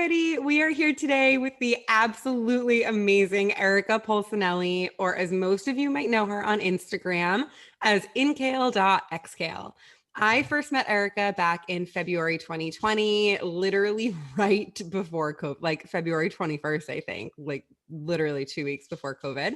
everybody. We are here today with the absolutely amazing Erika Polsinelli, or as most of you might know her on Instagram as InKale.ExKale. I first met Erika back in February 2020, literally right before COVID, like February 21st, I think, like literally 2 weeks before COVID.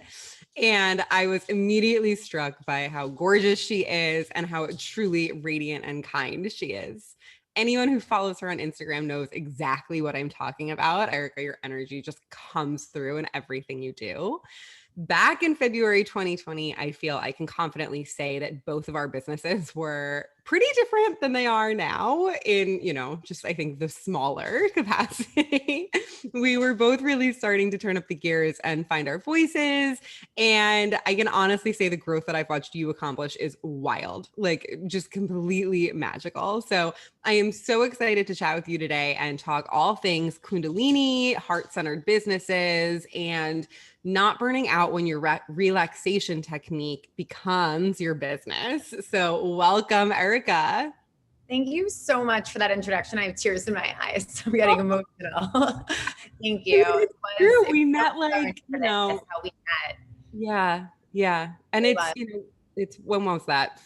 And I was immediately struck by how gorgeous she is and how truly radiant and kind she is. Anyone who follows her on Instagram knows exactly what I'm talking about. Erika, your energy just comes through in everything you do. Back in February 2020, I feel I can confidently say that both of our businesses were pretty different than they are now in, just I think the smaller capacity. We were both really starting to turn up the gears and find our voices. And I can honestly say the growth that I've watched you accomplish is wild, like just completely magical. So I am so excited to chat with you today and talk all things Kundalini, heart-centered businesses, and not burning out when your relaxation technique becomes your business. So welcome, Erika. Thank you so much for that introduction. I have tears in my eyes. I'm getting emotional. Thank you. It's true. We met like, how we met. Yeah. And it's when was that?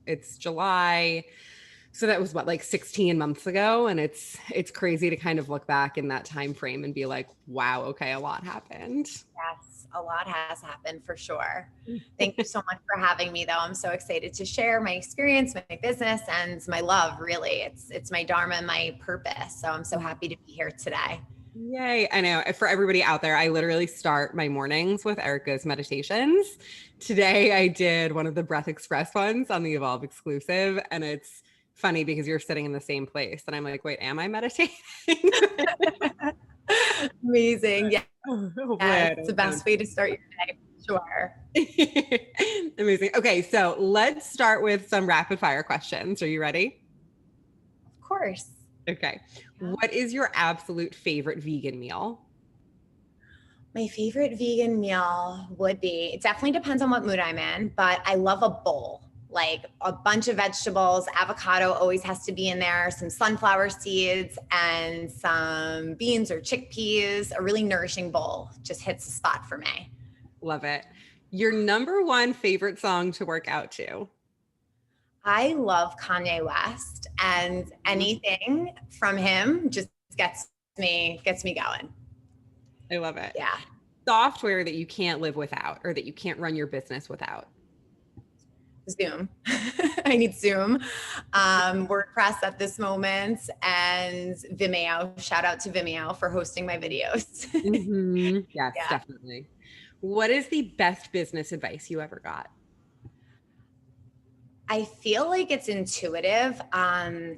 It's July. So that was what, like 16 months ago. And it's crazy to kind of look back in that time frame and be like, wow, okay, a lot happened. Yes, a lot has happened for sure. Thank you so much for having me though. I'm so excited to share my experience, my business, and my love, really. It's my dharma and my purpose. So I'm so happy to be here today. Yay. I know. For everybody out there, I literally start my mornings with Erika's meditations. Today, I did one of the Breath Express ones on the Evolve exclusive. And it's funny because you're sitting in the same place. And I'm like, wait, am I meditating? Amazing. Yeah. It's the best way to start your day. Sure. Amazing. Okay. So let's start with some rapid fire questions. Are you ready? Of course. Okay. What is your absolute favorite vegan meal? My favorite vegan meal would be, it definitely depends on what mood I'm in, but I love a bowl, like a bunch of vegetables. Avocado always has to be in there, some sunflower seeds and some beans or chickpeas. A really nourishing bowl just hits the spot for me. Love it. Your number one favorite song to work out to? I love Kanye West, and anything from him just gets me going. I love it. Yeah. Software that you can't live without or that you can't run your business without? Zoom. I need Zoom. WordPress at this moment, and Vimeo. Shout out to Vimeo for hosting my videos. Mm-hmm. Yes, yeah. Definitely. What is the best business advice you ever got? I feel like it's intuitive.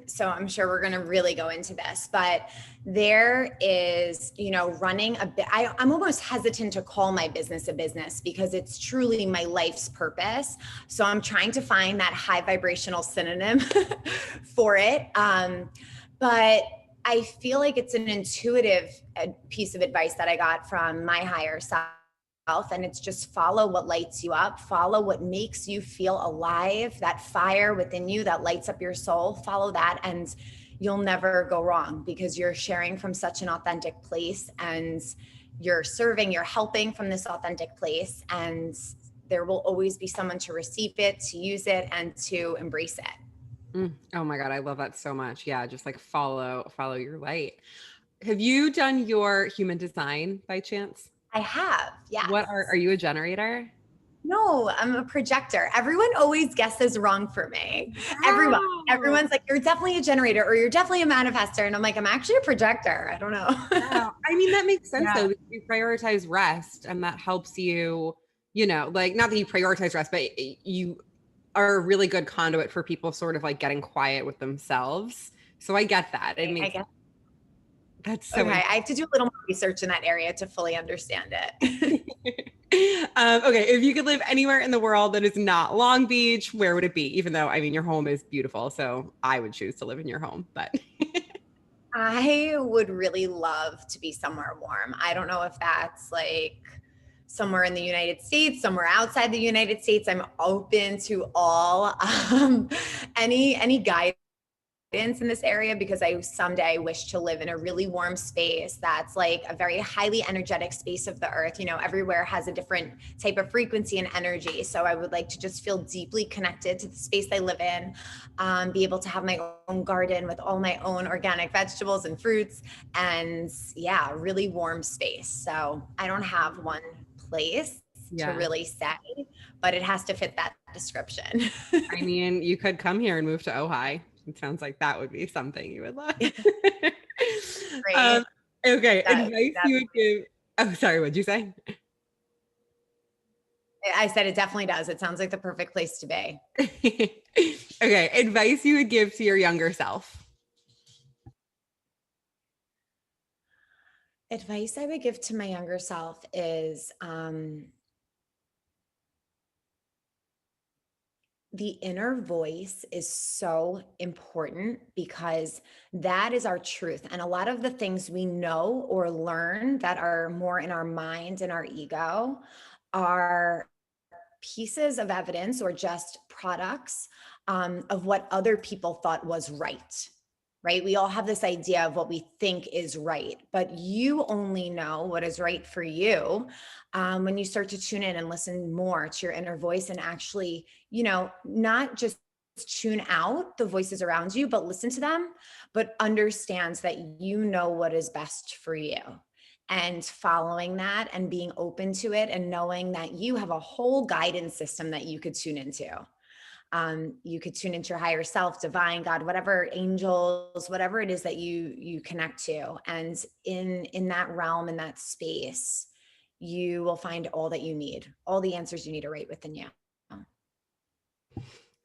So I'm sure we're going to really go into this, but there is, running a bit, I'm almost hesitant to call my business a business because it's truly my life's purpose. So I'm trying to find that high vibrational synonym for it. But I feel like it's an intuitive piece of advice that I got from my higher self. And it's just follow what lights you up, follow what makes you feel alive, that fire within you that lights up your soul, follow that, and you'll never go wrong because you're sharing from such an authentic place, and you're serving, you're helping from this authentic place, and there will always be someone to receive it, to use it, and to embrace it. Oh my God, I love that so much. Yeah, just like follow your light. Have you done your human design by chance? I have, yeah. What are you a generator? No, I'm a projector. Everyone always guesses wrong for me. Wow. Everyone's like, you're definitely a generator or you're definitely a manifestor. And I'm like, I'm actually a projector. I don't know. Wow. I mean, that makes sense though. You prioritize rest and that helps you, like not that you prioritize rest, but you are a really good conduit for people sort of like getting quiet with themselves. So I get that. I mean, that's so okay. I have to do a little more research in that area to fully understand it. Okay. If you could live anywhere in the world that is not Long Beach, where would it be? Even though, I mean, your home is beautiful. So I would choose to live in your home, but. I would really love to be somewhere warm. I don't know if that's like somewhere in the United States, somewhere outside the United States. I'm open to all, any guidance in this area because someday I wish to live in a really warm space that's like a very highly energetic space of the earth. You know, everywhere has a different type of frequency and energy. So I would like to just feel deeply connected to the space I live in, be able to have my own garden with all my own organic vegetables and fruits, and yeah, really warm space. So I don't have one place to Yeah. really say, but it has to fit that description. I mean, you could come here and move to Ojai. It sounds like that would be something you would love. Great. Okay, That, advice you would give. Oh, sorry, what'd you say? I said it definitely does. It sounds like the perfect place to be. Okay, advice you would give to your younger self. Advice I would give to my younger self is the inner voice is so important because that is our truth. And a lot of the things we know or learn that are more in our mind and our ego are pieces of evidence or just products of what other people thought was right. Right? We all have this idea of what we think is right, but you only know what is right for you when you start to tune in and listen more to your inner voice and actually, you know, not just tune out the voices around you, but listen to them, but understands that you know what is best for you. And following that and being open to it and knowing that you have a whole guidance system that you could tune into. You could tune into your higher self, divine, God, whatever, angels, whatever it is that you connect to. And in that realm, in that space, you will find all that you need. All the answers you need are right within you.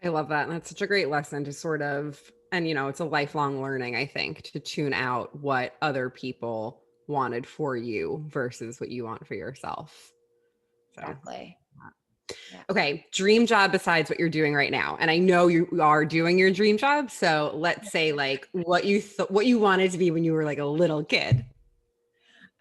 I love that. And that's such a great lesson to sort of, and you know, it's a lifelong learning, I think, to tune out what other people wanted for you versus what you want for yourself. So, Exactly. Yeah. okay, dream job besides what you're doing right now. And I know you are doing your dream job. So let's say like what what you wanted to be when you were like a little kid.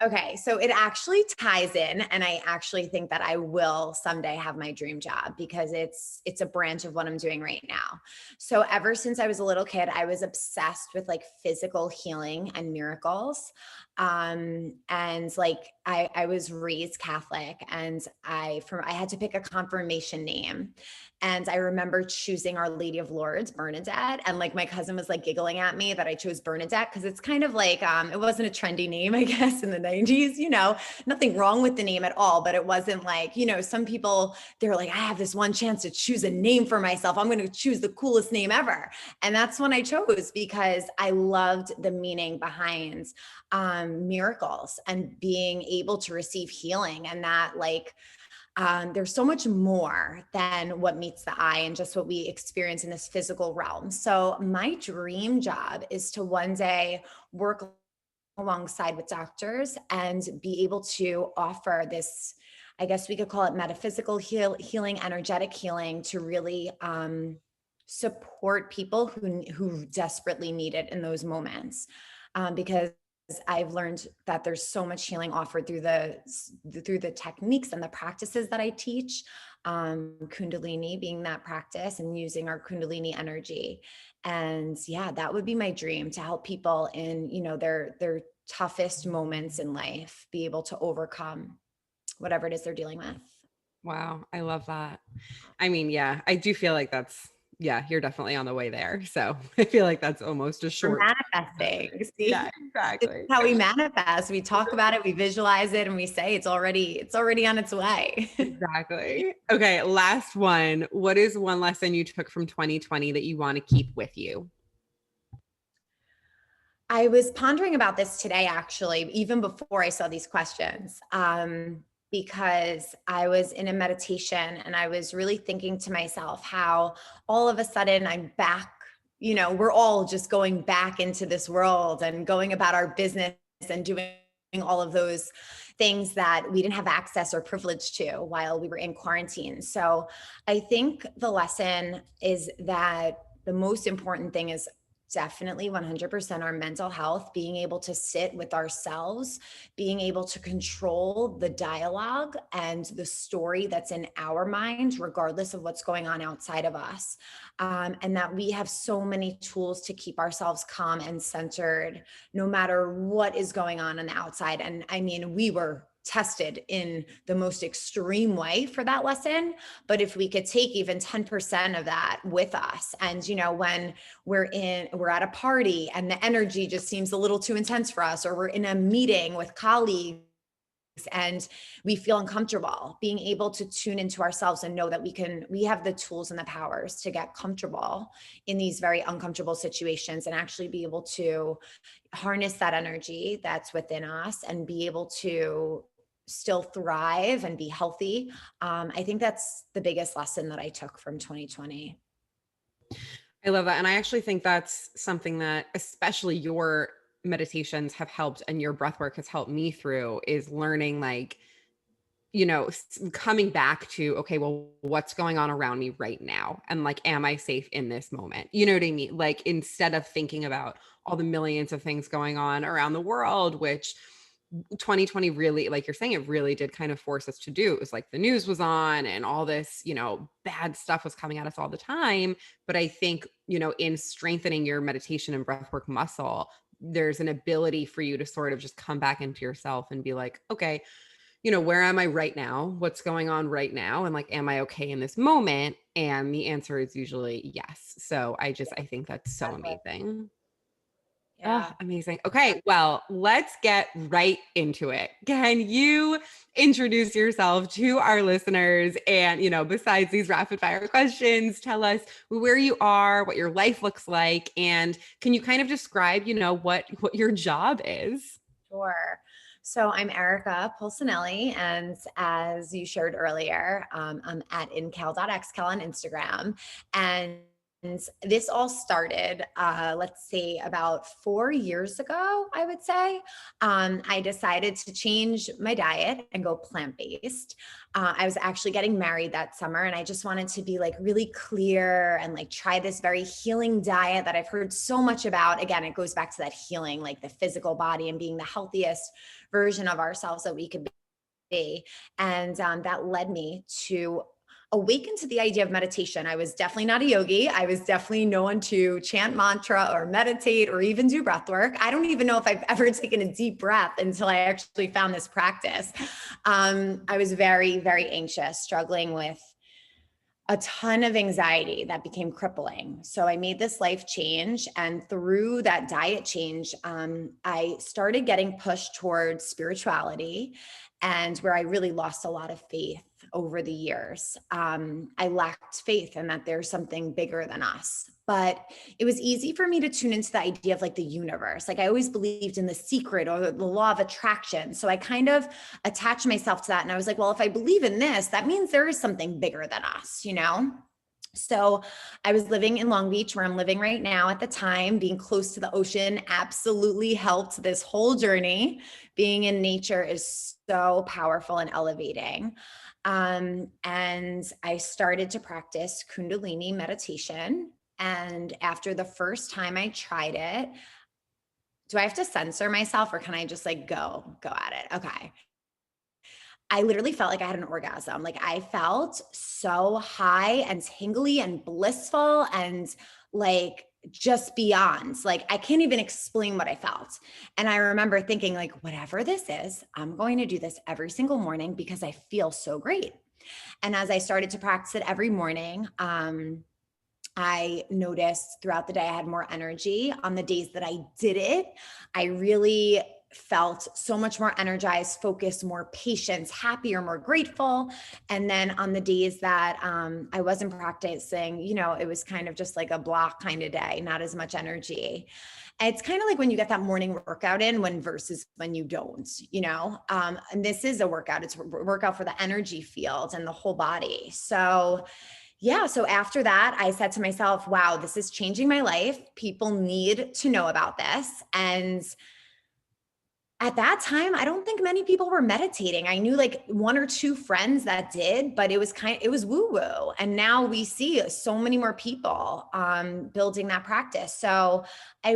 Okay, so it actually ties in, and I actually think that I will someday have my dream job because it's a branch of what I'm doing right now. So ever since I was a little kid, I was obsessed with like physical healing and miracles. And like I was raised Catholic, and I had to pick a confirmation name. And I remember choosing Our Lady of Lourdes, Bernadette. And like my cousin was like giggling at me that I chose Bernadette because it's kind of like, it wasn't a trendy name, I guess, in the 90s, you know, nothing wrong with the name at all. But it wasn't like, you know, some people, they're like, I have this one chance to choose a name for myself. I'm going to choose the coolest name ever. And that's when I chose because I loved the meaning behind miracles and being able to receive healing, and that like, there's so much more than what meets the eye and just what we experience in this physical realm. So my dream job is to one day work alongside with doctors and be able to offer this, I guess we could call it metaphysical healing, energetic healing, to really support people who desperately need it in those moments. Because I've learned that there's so much healing offered through the techniques and the practices that I teach. Kundalini being that practice and using our Kundalini energy. And yeah, that would be my dream, to help people in, you know, their toughest moments in life be able to overcome whatever it is they're dealing with. Wow, I love that. I mean, yeah, I do feel like yeah, you're definitely on the way there. So I feel like that's almost a We're short. manifesting. See, Yeah, this is exactly. how we manifest. We talk about it, we visualize it, and we say it's already on its way. Exactly. Okay, last one. What is one lesson you took from 2020 that you want to keep with you? I was pondering about this today, actually, even before I saw these questions, because I was in a meditation and I was really thinking to myself how all of a sudden I'm back, you know, we're all just going back into this world and going about our business and doing all of those things that we didn't have access or privilege to while we were in quarantine. So I think the lesson is that the most important thing is definitely 100% our mental health, being able to sit with ourselves, being able to control the dialogue and the story that's in our mind, regardless of what's going on outside of us. And that we have so many tools to keep ourselves calm and centered, no matter what is going on the outside. And I mean, we were tested in the most extreme way for that lesson. But if we could take even 10% of that with us, and, you know, when we're at a party and the energy just seems a little too intense for us, or we're in a meeting with colleagues and we feel uncomfortable, being able to tune into ourselves and know that we have the tools and the powers to get comfortable in these very uncomfortable situations, and actually be able to harness that energy that's within us and be able to still thrive and be healthy. I think that's the biggest lesson that I took from 2020. I love that. And I actually think that's something that especially your meditations have helped and your breath work has helped me through, is learning, like, coming back to, okay, well, what's going on around me right now? And like, am I safe in this moment? You know what I mean? Like, instead of thinking about all the millions of things going on around the world, which 2020 really, like you're saying, it really did kind of force us to do. It was like the news was on and all this, bad stuff was coming at us all the time. But I think, in strengthening your meditation and breathwork muscle, there's an ability for you to sort of just come back into yourself and be like, okay, where am I right now? What's going on right now? And like, am I okay in this moment? And the answer is usually yes. So I think that's so Exactly. amazing. Oh, Yeah. amazing. Okay, well, let's get right into it. Can you introduce yourself to our listeners? And, besides these rapid fire questions, tell us where you are, what your life looks like, and can you kind of describe, what your job is? Sure. So I'm Erika Polsinelli, and as you shared earlier, I'm at InKale.ExKale on Instagram. And this all started, let's say, about 4 years ago, I would say. I decided to change my diet and go plant-based. I was actually getting married that summer, and I just wanted to be like really clear and like try this very healing diet that I've heard so much about. Again, it goes back to that healing, like the physical body and being the healthiest version of ourselves that we could be. And that led me to awaken to the idea of meditation. I was definitely not a yogi. I was definitely no one to chant mantra or meditate or even do breath work. I don't even know if I've ever taken a deep breath until I actually found this practice. I was very, very anxious, struggling with a ton of anxiety that became crippling. So I made this life change. And through that diet change, I started getting pushed towards spirituality, and where I really lost a lot of faith over the years. I lacked faith in that there's something bigger than us. But it was easy for me to tune into the idea of like the universe. Like I always believed in the secret or the law of attraction. So I kind of attached myself to that. And I was like, well, if I believe in this, that means there is something bigger than us, you know? So I was living in Long Beach, where I'm living right now at the time. Being close to the ocean absolutely helped this whole journey. Being in nature is so powerful and elevating. And I started to practice Kundalini meditation. And after the first time I tried it, do I have to censor myself, or can I just like go at it? Okay. I literally felt like I had an orgasm. Like I felt so high and tingly and blissful and like just beyond. Like I can't even explain what I felt. And I remember thinking like, whatever this is, I'm going to do this every single morning because I feel so great. And as I started to practice it every morning, I noticed throughout the day I had more energy. On the days that I did it, I really felt so much more energized, focused, more patience, happier, more grateful. And then on the days that I wasn't practicing, it was kind of just like a block kind of day, not as much energy. It's kind of like when you get that morning workout in versus when you don't, and this is a workout. It's a workout for the energy field and the whole body. So yeah. So after that, I said to myself, wow, this is changing my life. People need to know about this. And At that time, I don't think many people were meditating. I knew like one or two friends that did, but it was woo woo. And now we see so many more people building that practice. So I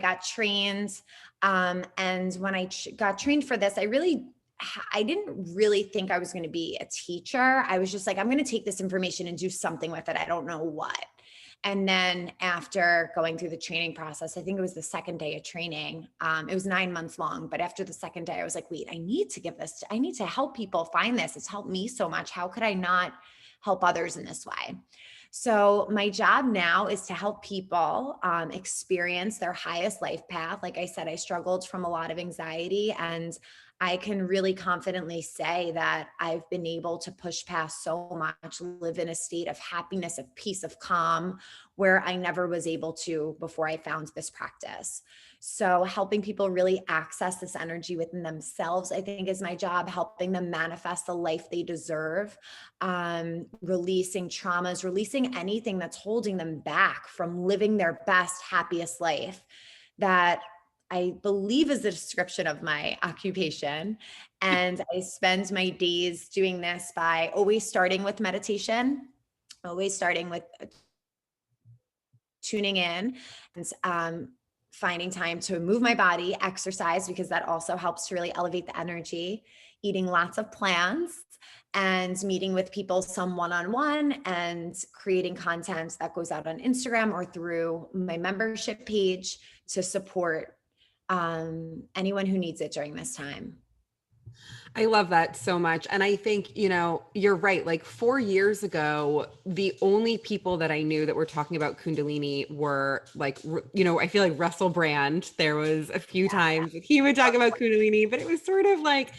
got trained. And when got trained for this, I didn't really think I was going to be a teacher. I was just like, I'm going to take this information and do something with it. I don't know what. And then after going through the training process, I think it was the second day of training. It was 9 months long, but after the second day, I was like, wait, I need to I need to help people find this. It's helped me so much. How could I not help others in this way? So my job now is to help people experience their highest life path. Like I said, I struggled from a lot of anxiety, and I can really confidently say that I've been able to push past so much, live in a state of happiness, of peace, of calm, where I never was able to before I found this practice. So helping people really access this energy within themselves, I think, is my job, helping them manifest the life they deserve, releasing traumas, releasing anything that's holding them back from living their best, happiest life. That I believe is the description of my occupation. And I spend my days doing this by always starting with meditation, always starting with tuning in and finding time to move my body, exercise, because that also helps to really elevate the energy, eating lots of plants, and meeting with people, some one-on-one, and creating content that goes out on Instagram or through my membership page to support anyone who needs it during this time. I love that so much. And I think, you're right. Like 4 years ago, the only people that I knew that were talking about Kundalini were like, I feel like Russell Brand. There was a few times that he would talk about Kundalini, but it was sort of like,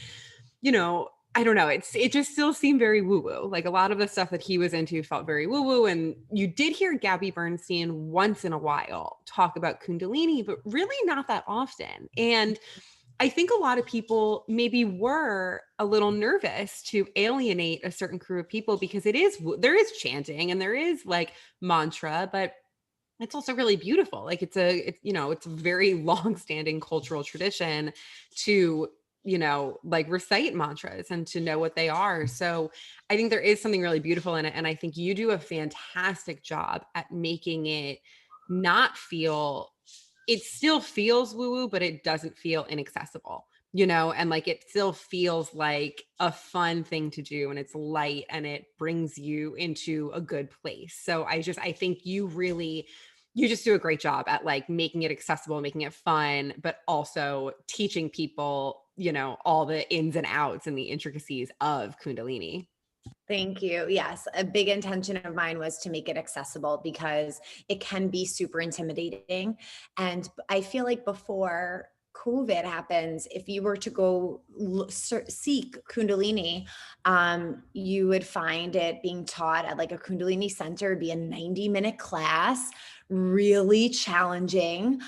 I don't know. It just still seemed very woo woo. Like a lot of the stuff that he was into felt very woo woo. And you did hear Gabby Bernstein once in a while talk about Kundalini, but really not that often. And I think a lot of people maybe were a little nervous to alienate a certain crew of people because there is chanting and there is like mantra, but it's also really beautiful. Like it's a very long-standing cultural tradition to, like recite mantras and to know what they are. So I think there is something really beautiful in it. And I think you do a fantastic job at making it not feel it still feels woo woo, but it doesn't feel inaccessible, and like it still feels like a fun thing to do and it's light and it brings you into a good place. So I think you just do a great job at like making it accessible, making it fun, but also teaching people, all the ins and outs and the intricacies of Kundalini. Thank you. Yes, a big intention of mine was to make it accessible because it can be super intimidating. And I feel like before COVID happens, if you were to go seek Kundalini, you would find it being taught at like a Kundalini center. It'd be a 90-minute class, really challenging.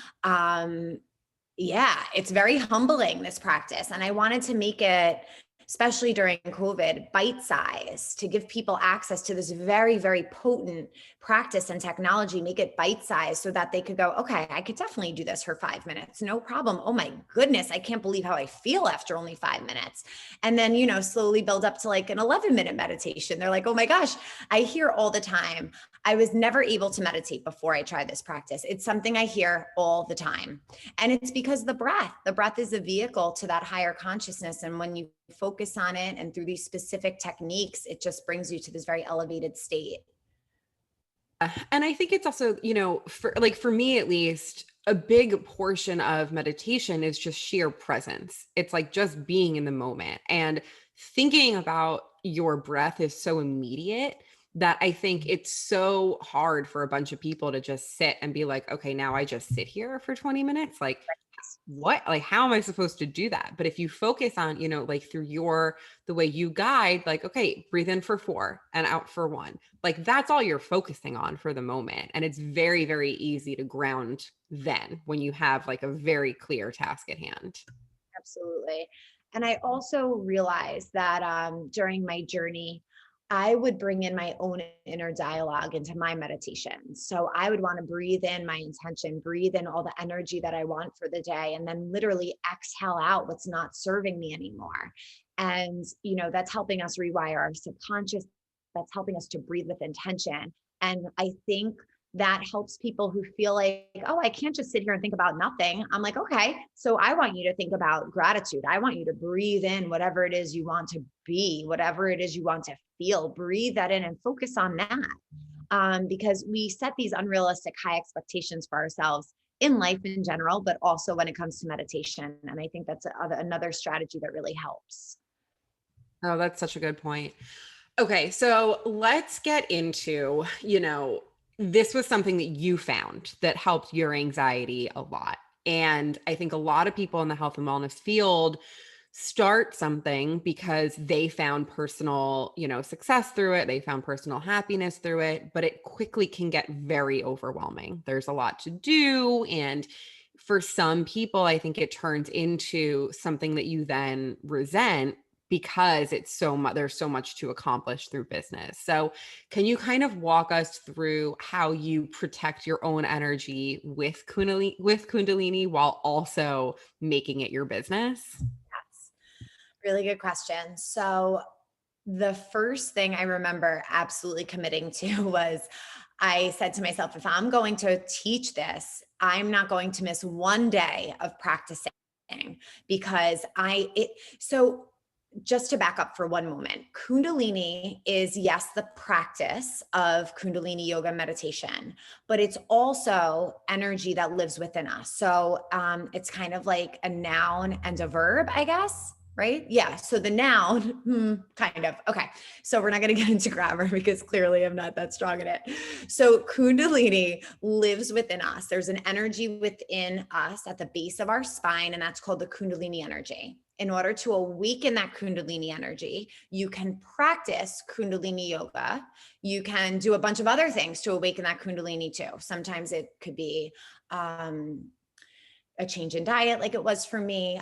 Yeah, it's very humbling, this practice. And I wanted to make it, especially during COVID, bite size, to give people access to this very, very potent practice and technology, make it bite size so that they could go, okay, I could definitely do this for 5 minutes. No problem. Oh my goodness, I can't believe how I feel after only 5 minutes. And then, slowly build up to like an 11-minute meditation. They're like, oh my gosh, I hear all the time, I was never able to meditate before I tried this practice. It's something I hear all the time. And it's because the breath is a vehicle to that higher consciousness. And when you focus on it and through these specific techniques, it just brings you to this very elevated state. And I think it's also, for me at least, a big portion of meditation is just sheer presence. It's like just being in the moment, and thinking about your breath is so immediate that I think it's so hard for a bunch of people to just sit and be like, okay, now I just sit here for 20 minutes. Like, what, like, how am I supposed to do that? But if you focus on, like through the way you guide, like, okay, breathe in for 4 and out for 1, like that's all you're focusing on for the moment. And it's very, very easy to ground then when you have like a very clear task at hand. Absolutely. And I also realized that during my journey, I would bring in my own inner dialogue into my meditation. So I would want to breathe in my intention, breathe in all the energy that I want for the day, and then literally exhale out what's not serving me anymore. And, that's helping us rewire our subconscious. That's helping us to breathe with intention. And I think that helps people who feel like, oh, I can't just sit here and think about nothing. I'm like, okay, so I want you to think about gratitude. I want you to breathe in whatever it is you want to be, whatever it is you want to feel, breathe that in and focus on that. Because we set these unrealistic high expectations for ourselves in life in general, but also when it comes to meditation. And I think that's another strategy that really helps. Oh, that's such a good point. Okay, so let's get into, this was something that you found that helped your anxiety a lot. And I think a lot of people in the health and wellness field start something because they found personal, success through it. They found personal happiness through it, but it quickly can get very overwhelming. There's a lot to do. And for some people, I think it turns into something that you then resent because it's so much, there's so much to accomplish through business. So can you kind of walk us through how you protect your own energy with Kundalini while also making it your business? Yes, really good question. So the first thing I remember absolutely committing to was I said to myself, if I'm going to teach this, I'm not going to miss one day of practicing because so just to back up for one moment, Kundalini is, yes, the practice of Kundalini yoga meditation, but it's also energy that lives within us. So it's kind of like a noun and a verb, I guess. Right? Yeah. So the noun, kind of. Okay. So we're not going to get into grammar because clearly I'm not that strong at it. So Kundalini lives within us. There's an energy within us at the base of our spine, and that's called the Kundalini energy. In order to awaken that Kundalini energy, you can practice Kundalini yoga. You can do a bunch of other things to awaken that Kundalini too. Sometimes it could be a change in diet, like it was for me,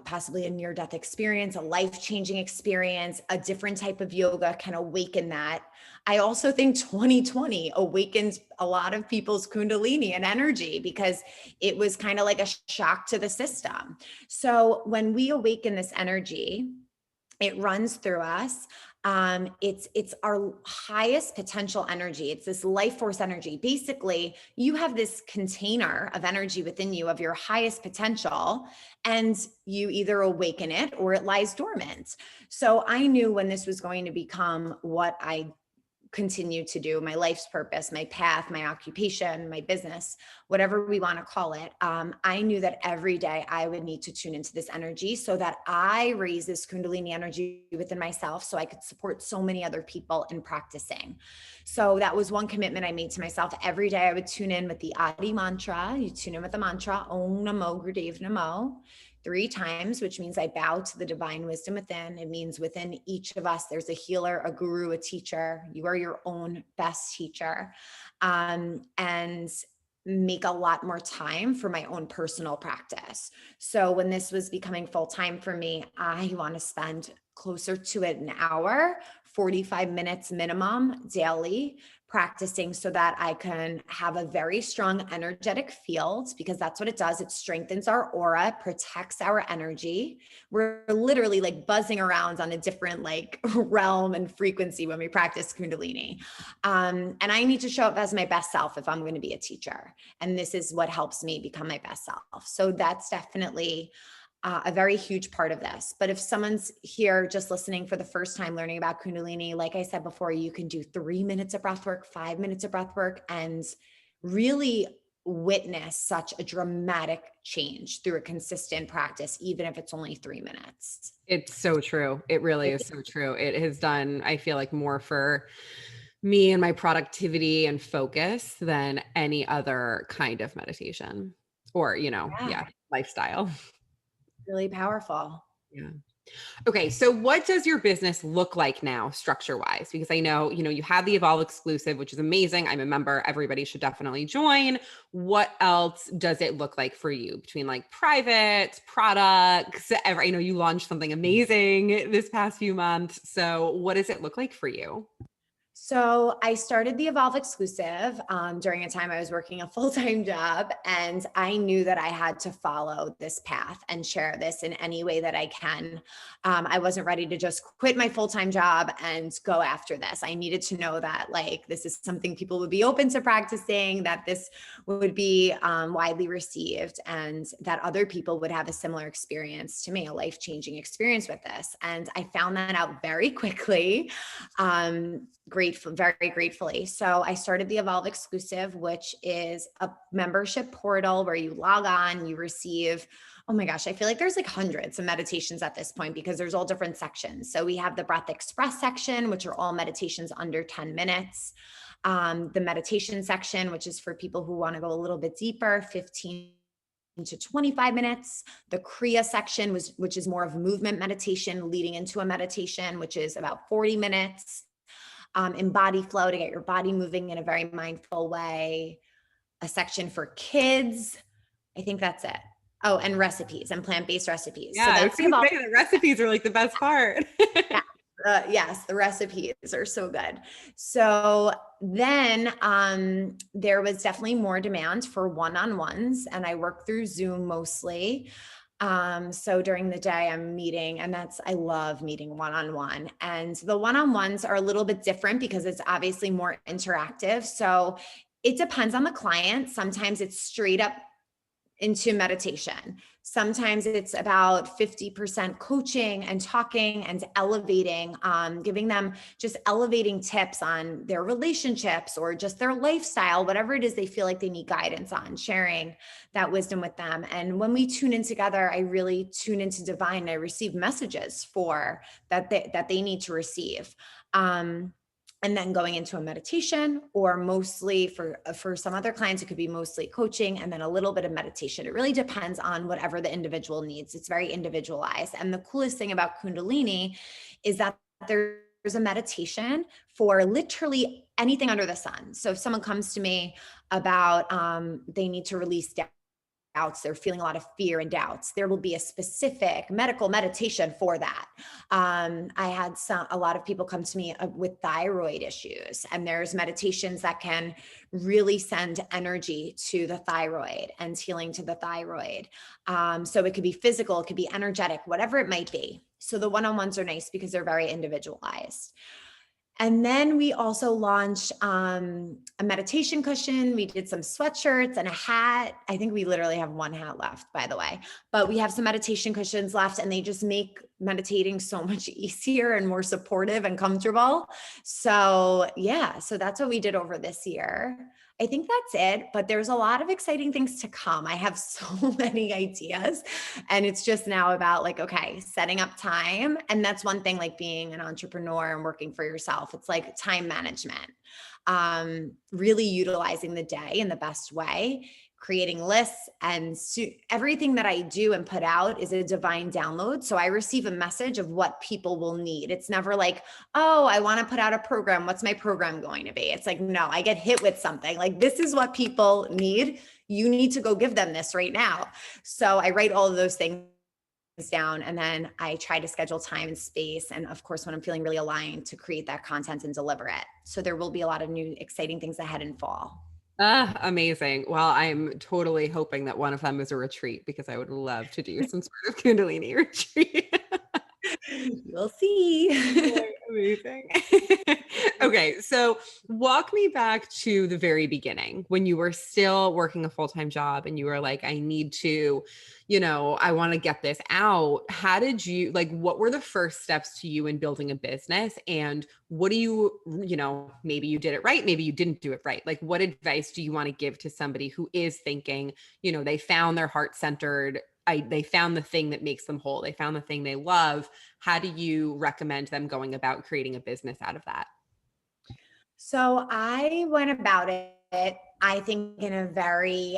possibly a near-death experience, a life-changing experience, a different type of yoga can awaken that. I also think 2020 awakens a lot of people's Kundalini and energy because it was kind of like a shock to the system. So when we awaken this energy, it runs through us. It's our highest potential energy. It's this life force energy. Basically, you have this container of energy within you of your highest potential, and you either awaken it or it lies dormant. So I knew when this was going to become what I continue to do, my life's purpose, my path, my occupation, my business, whatever we want to call it. I knew that every day I would need to tune into this energy so that I raise this Kundalini energy within myself so I could support so many other people in practicing. So that was one commitment I made to myself. Every day I would tune in with the Adi mantra. You tune in with the mantra, Om Namo Gurudev Namo. 3 times, which means I bow to the divine wisdom within. It means within each of us, there's a healer, a guru, a teacher. You are your own best teacher. And make a lot more time for my own personal practice. So when this was becoming full time for me, I want to spend closer to an hour, 45 minutes minimum daily practicing so that I can have a very strong energetic field because that's what it does. It strengthens our aura, protects our energy. We're literally like buzzing around on a different like realm and frequency when we practice Kundalini. And I need to show up as my best self if I'm going to be a teacher. And this is what helps me become my best self. So that's definitely a very huge part of this. But if someone's here just listening for the first time learning about Kundalini, like I said before, you can do 3 minutes of breath work, 5 minutes of breath work, and really witness such a dramatic change through a consistent practice, even if it's only 3 minutes. It's so true. It really is so true. It has done, I feel like, more for me and my productivity and focus than any other kind of meditation or, Yeah, lifestyle. really powerful. Yeah. Okay, so what does your business look like now, structure wise? Because I know, you have the Evolve exclusive, which is amazing. I'm a member. Everybody should definitely join. What else does it look like for you between like private products? I know you launched something amazing this past few months. So what does it look like for you? So I started the Evolve exclusive during a time I was working a full-time job, and I knew that I had to follow this path and share this in any way that I can. I wasn't ready to just quit my full-time job and go after this. I needed to know that like this is something people would be open to practicing, that this would be widely received, and that other people would have a similar experience to me, a life-changing experience with this. And I found that out very quickly. Very gratefully. So I started the Evolve exclusive, which is a membership portal where you log on, you receive, oh my gosh, I feel like there's like hundreds of meditations at this point because there's all different sections. So we have the Breath Express section, which are all meditations under 10 minutes. The meditation section, which is for people who want to go a little bit deeper, 15 to 25 minutes. The Kriya section which is more of movement meditation leading into a meditation, which is about 40 minutes. Embody flow to get your body moving in a very mindful way. A section for kids. I think that's it. Oh, and recipes and plant-based recipes. So Yeah, I was that's the going to Evolve. say the recipes are like the best part. Yeah. Yes, the recipes are so good. So then there was definitely more demand for one-on-ones, and I work through Zoom mostly. So during the day I'm meeting, and I love meeting one-on-one, and the one-on-ones are a little bit different because it's obviously more interactive. So it depends on the client. Sometimes it's straight up into meditation. Sometimes it's about 50% coaching and talking and elevating, giving them just elevating tips on their relationships or just their lifestyle, whatever it is they feel like they need guidance on, sharing that wisdom with them. And when we tune in together, I really tune into divine. I receive messages for that they need to receive. And then going into a meditation, or mostly for some other clients, it could be mostly coaching and then a little bit of meditation. It really depends on whatever the individual needs. It's very individualized. And the coolest thing about Kundalini is that there's a meditation for literally anything under the sun. So if someone comes to me about they need to release doubts, they're feeling a lot of fear and doubts, there will be a specific medical meditation for that. I had a lot of people come to me with thyroid issues, and there's meditations that can really send energy to the thyroid and healing to the thyroid. So it could be physical, it could be energetic, whatever it might be. So the one-on-ones are nice because they're very individualized. And then we also launched a meditation cushion. We did some sweatshirts and a hat. I think we literally have one hat left, by the way, but we have some meditation cushions left, and they just make meditating so much easier and more supportive and comfortable. So yeah, so that's what we did over this year. I think that's it, but there's a lot of exciting things to come. I have so many ideas, and it's just now about like, okay, setting up time. And that's one thing, like being an entrepreneur and working for yourself. It's like time management, really utilizing the day in the best way, creating lists, and everything that I do and put out is a divine download. So I receive a message of what people will need. It's never like, oh, I want to put out a program. What's my program going to be? It's like, no, I get hit with something like, this is what people need. You need to go give them this right now. So I write all of those things down, and then I try to schedule time and space. And of course, when I'm feeling really aligned, to create that content and deliver it. So there will be a lot of new exciting things ahead in fall. Ah, amazing. Well, I'm totally hoping that one of them is a retreat because I would love to do some sort of Kundalini retreat. We'll see. Amazing. Okay, so walk me back to the very beginning when you were still working a full-time job and you were like, I need to, I want to get this out. How did you, like, what were the first steps to you in building a business? And what do maybe you did it right, maybe you didn't do it right. Like, what advice do you want to give to somebody who is thinking, they found their heart-centered, they found the thing that makes them whole. They found the thing they love. How do you recommend them going about creating a business out of that? So I went about it, I think, in a very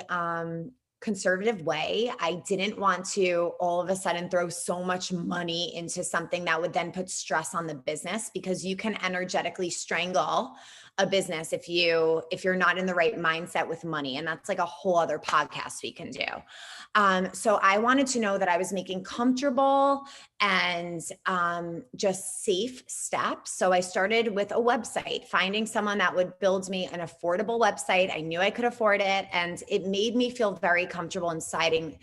conservative way. I didn't want to all of a sudden throw so much money into something that would then put stress on the business, because you can energetically strangle a business if you're not in the right mindset with money. And that's like a whole other podcast we can do. So I wanted to know that I was making comfortable and just safe steps. So I started with a website, finding someone that would build me an affordable website. I knew I could afford it, and it made me feel very comfortable in starting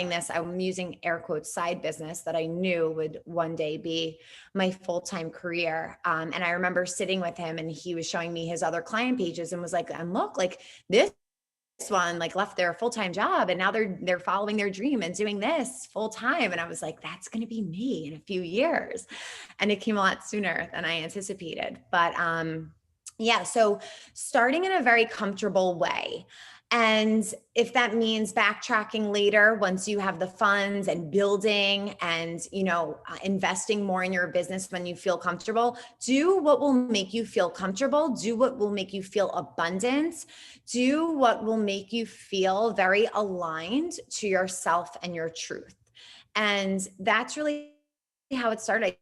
this. I'm using air quotes side business that I knew would one day be my full-time career. And I remember sitting with him, and he was showing me his other client pages and was like, and look, like this one like left their full-time job and now they're following their dream and doing this full time. And I was like, that's going to be me in a few years. And it came a lot sooner than I anticipated. But yeah, so starting in a very comfortable way. And if that means backtracking later, once you have the funds and building and, investing more in your business when you feel comfortable, do what will make you feel comfortable. Do what will make you feel abundant. Do what will make you feel very aligned to yourself and your truth. And that's really how it started.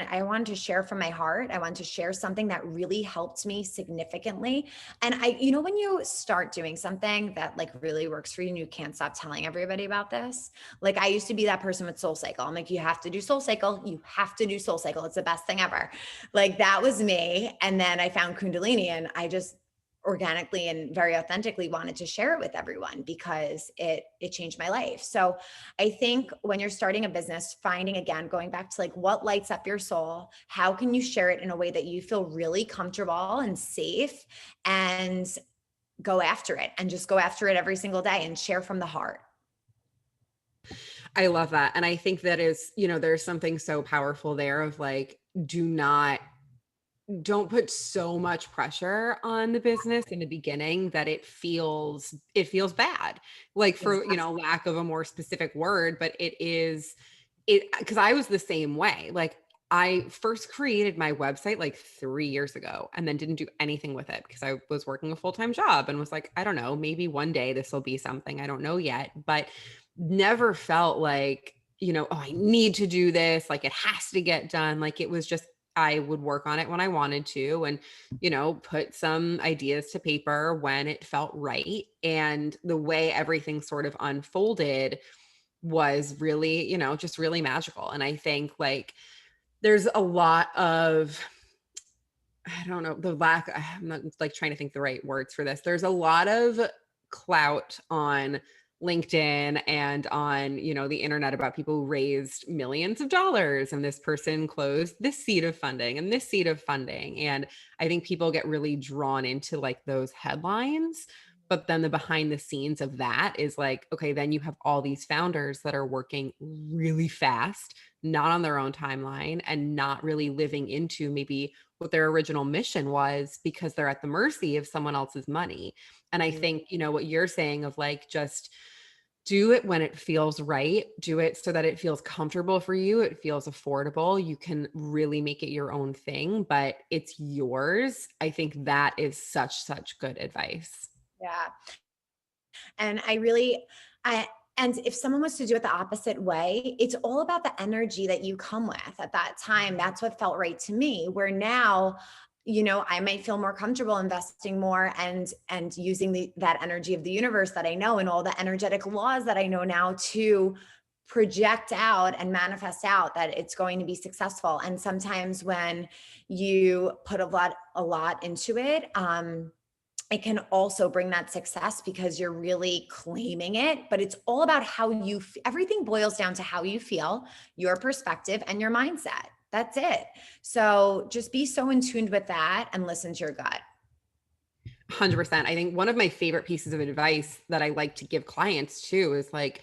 I wanted to share from my heart. I wanted to share something that really helped me significantly. And when you start doing something that like really works for you and you can't stop telling everybody about this, like I used to be that person with Soul Cycle. I'm like, you have to do Soul Cycle. You have to do Soul Cycle. It's the best thing ever. Like that was me. And then I found Kundalini, and I just organically and very authentically wanted to share it with everyone because it changed my life. So I think when you're starting a business, going back to like what lights up your soul, how can you share it in a way that you feel really comfortable and safe, and go after it, and just go after it every single day and share from the heart. I love that. And I think that is, there's something so powerful there of like, don't put so much pressure on the business in the beginning that it feels bad, like for lack of a more specific word, but because I was the same way. Like I first created my website like 3 years ago and then didn't do anything with it because I was working a full-time job and was like, I don't know, maybe one day this will be something, I don't know yet, but never felt like, oh, I need to do this, like it has to get done. Like it was just, I would work on it when I wanted to and, put some ideas to paper when it felt right. And the way everything sort of unfolded was really, just really magical. And I think like there's a lot of, I don't know, I'm not like trying to think the right words for this. There's a lot of clout on LinkedIn and on, the internet about people who raised millions of dollars and this person closed this seed of funding and this seed of funding. And I think people get really drawn into like those headlines. But then the behind the scenes of that is like, okay, then you have all these founders that are working really fast, not on their own timeline and not really living into maybe what their original mission was because they're at the mercy of someone else's money. And I think, what you're saying of like, just do it when it feels right. Do it so that it feels comfortable for you. It feels affordable. You can really make it your own thing, but it's yours. I think that is such good advice. Yeah. And and if someone was to do it the opposite way, it's all about the energy that you come with at that time. That's what felt right to me. Where now, I might feel more comfortable investing more and using that energy of the universe that I know and all the energetic laws that I know now to project out and manifest out that it's going to be successful. And sometimes when you put a lot into it, it can also bring that success because you're really claiming it, but it's all about everything boils down to how you feel, your perspective, and your mindset. That's it. So just be so in tune with that and listen to your gut. 100%. I think one of my favorite pieces of advice that I like to give clients too is like,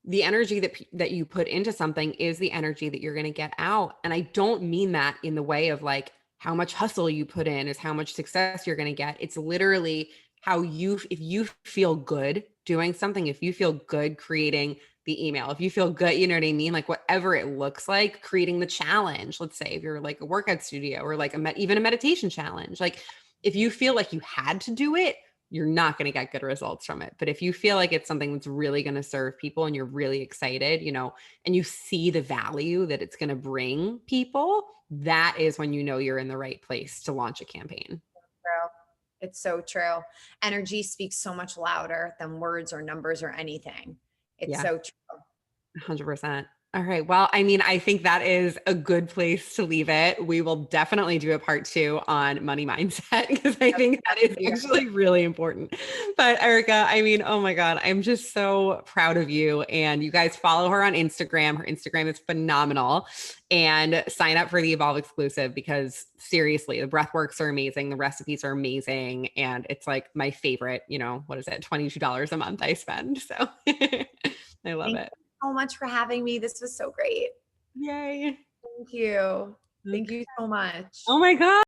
the energy that you put into something is the energy that you're going to get out. And I don't mean that in the way of like, how much hustle you put in is how much success you're going to get. It's literally if you feel good doing something, if you feel good creating the email, if you feel good, you know what I mean? Like whatever it looks like, creating the challenge, let's say if you're like a workout studio or like even a meditation challenge, like if you feel like you had to do it, you're not going to get good results from it. But if you feel like it's something that's really going to serve people and you're really excited, and you see the value that it's going to bring people, that is when you know you're in the right place to launch a campaign. True. It's so true. Energy speaks so much louder than words or numbers or anything. It's Yeah. so true. 100%. All right. Well, I mean, I think that is a good place to leave it. We will definitely do a part 2 on money mindset because I think that is actually really important. But Erika, I mean, oh my God, I'm just so proud of you. And you guys follow her on Instagram. Her Instagram is phenomenal. And sign up for the Evolve exclusive because seriously, the breath works are amazing. The recipes are amazing. And it's like my favorite, what is it? $22 a month I spend. So I love Thank it. you so much for having me. This was so great. Yay. Thank you. Thank Okay. you so much. Oh my God.